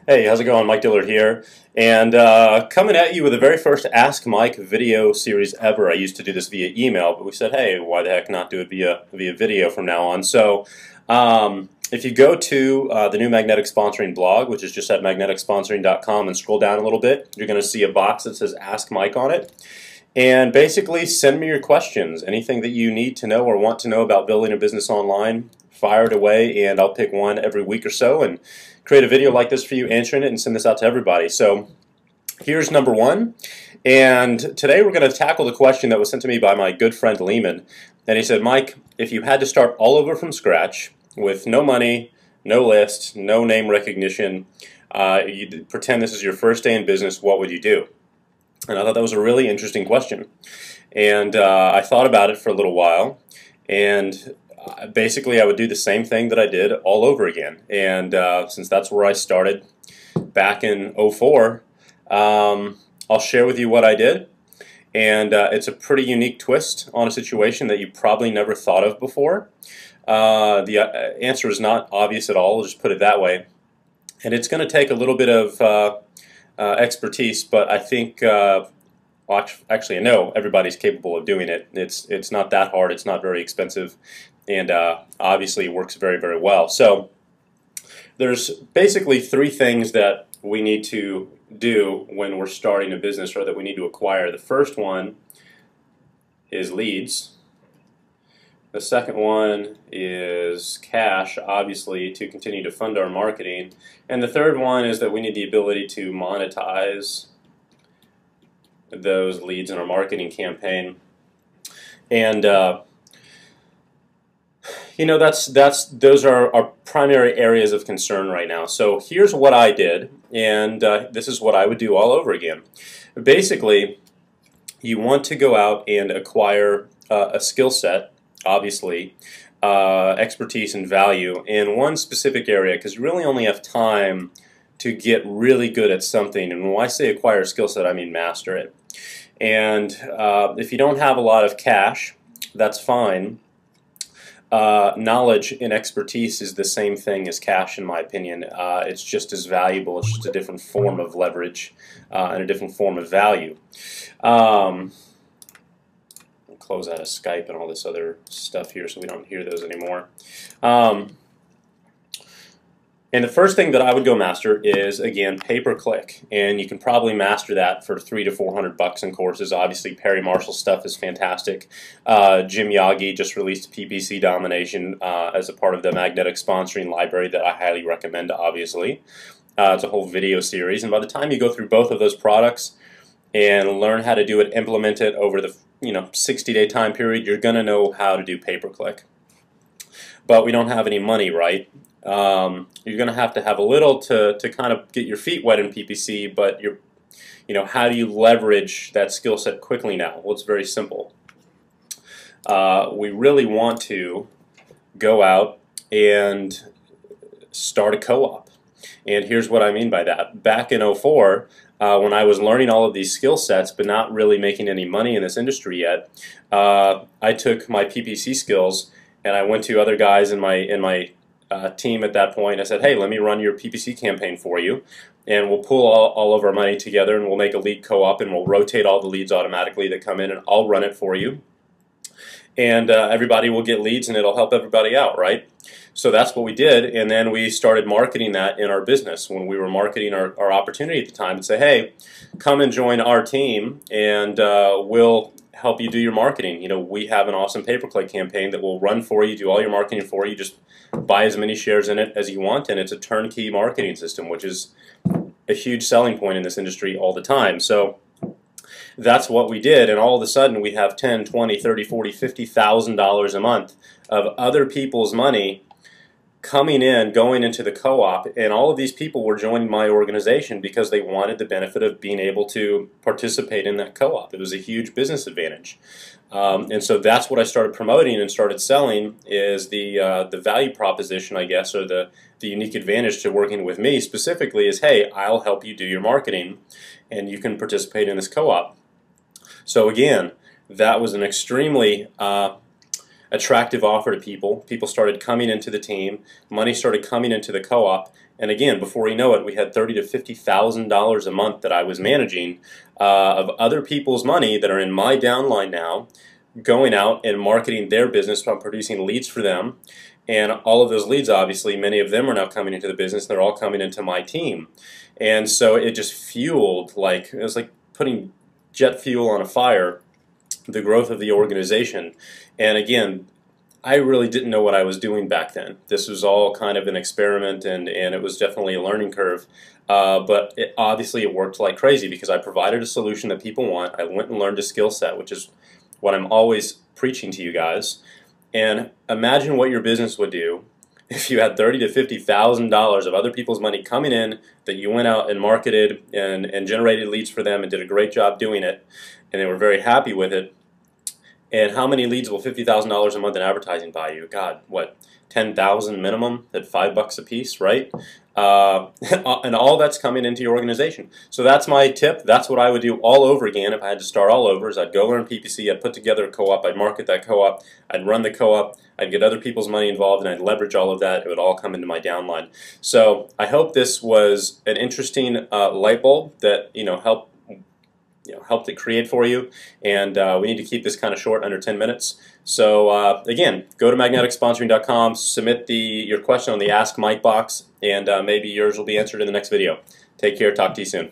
Hey, how's it going? Mike Dillard here, and coming at you with the very first Ask Mike video series ever. I used to do this via email, but we said, hey, why the heck not do it via video from now on? So, if you go to the new Magnetic Sponsoring blog, which is just at magneticsponsoring.com, and scroll down a little bit, you're going to see a box that says Ask Mike on it. And basically, send me your questions. Anything that you need to know or want to know about building a business online, fire it away, and I'll pick one every week or so and create a video like this for you, answering it, and send this out to everybody. So here's number one. And today we're going to tackle the question that was sent to me by my good friend Lehman. And he said, Mike, if you had to start all over from scratch with no money, no list, no name recognition, you pretend this is your first day in business, what would you do? And I thought that was a really interesting question. And I thought about it for a little while. And basically, I would do the same thing that I did all over again. And since that's where I started back in '04, I'll share with you what I did. And it's a pretty unique twist on a situation that you probably never thought of before. The answer is not obvious at all, I'll just put it that way. And it's going to take a little bit of expertise, but I think, actually I know everybody's capable of doing it. It's not that hard, it's not very expensive, and obviously works very, very well. So there's basically three things that we need to do when we're starting a business, or that we need to acquire. The first one is leads. The second one is cash, obviously, to continue to fund our marketing. And the third one is that we need the ability to monetize those leads in our marketing campaign. And those are our primary areas of concern right now. So here's what I did, and this is what I would do all over again. Basically, you want to go out and acquire a skill set, obviously, expertise and value in one specific area, because you really only have time to get really good at something. And when I say acquire a skill set, I mean master it. And if you don't have a lot of cash, that's fine. Knowledge and expertise is the same thing as cash, in my opinion. It's just as valuable. It's just a different form of leverage and a different form of value. Close out of Skype and all this other stuff here so we don't hear those anymore. And the first thing that I would go master is, again, pay-per-click. And you can probably master that for $300 to $400 in courses. Obviously, Perry Marshall's stuff is fantastic. Jim Yagi just released PPC Domination as a part of the Magnetic Sponsoring library that I highly recommend, obviously. It's a whole video series. And by the time you go through both of those products and learn how to do it, implement it over the 60-day time period, you're going to know how to do pay-per-click. But we don't have any money, right? You're going to have a little to kind of get your feet wet in PPC, but how do you leverage that skill set quickly now? Well, it's very simple. We really want to go out and start a co-op. And here's what I mean by that. Back in '04, when I was learning all of these skill sets but not really making any money in this industry yet, I took my PPC skills and I went to other guys in my team at that point. I said, hey, let me run your PPC campaign for you, and we'll pull all of our money together and we'll make a lead co-op, and we'll rotate all the leads automatically that come in, and I'll run it for you. And everybody will get leads, and it'll help everybody out, right? So that's what we did, and then we started marketing that in our business. When we were marketing our opportunity at the time, and say, hey, come and join our team, and we'll help you do your marketing. We have an awesome pay-per-click campaign that will run for you, do all your marketing for you. Just buy as many shares in it as you want, and it's a turnkey marketing system, which is a huge selling point in this industry all the time. So that's what we did, and all of a sudden we have $10, $20, $30, $40, $50,000 a month of other people's money coming in, going into the co-op, and all of these people were joining my organization because they wanted the benefit of being able to participate in that co-op. It was a huge business advantage. And so that's what I started promoting and started selling, is the value proposition, I guess, or the unique advantage to working with me specifically is, hey, I'll help you do your marketing and you can participate in this co-op. So again, that was an extremely attractive offer to people. People started coming into the team. Money started coming into the co-op. And again, before you know it, we had $30,000 to $50,000 a month that I was managing of other people's money that are in my downline now, going out and marketing their business by producing leads for them. And all of those leads, obviously, many of them are now coming into the business. They're all coming into my team. And so it just fueled, it was like putting jet fuel on a fire, the growth of the organization. And again, I really didn't know what I was doing back then. This was all kind of an experiment, and it was definitely a learning curve. But obviously it worked like crazy because I provided a solution that people want. I went and learned a skill set, which is what I'm always preaching to you guys. And imagine what your business would do if you had $30,000 to $50,000 of other people's money coming in that you went out and marketed and generated leads for them and did a great job doing it, and they were very happy with it. And how many leads will $50,000 a month in advertising buy you? God, what, 10,000 minimum at $5 a piece, right? And all that's coming into your organization. So that's my tip. That's what I would do all over again if I had to start all over. Is I'd go learn PPC, I'd put together a co-op, I'd market that co-op, I'd run the co-op, I'd get other people's money involved, and I'd leverage all of that. It would all come into my downline. So I hope this was an interesting light bulb that helped it create for you, and we need to keep this kind of short, under 10 minutes. So again, go to magneticsponsoring.com, submit your question on the Ask Mike box, and maybe yours will be answered in the next video. Take care, talk to you soon.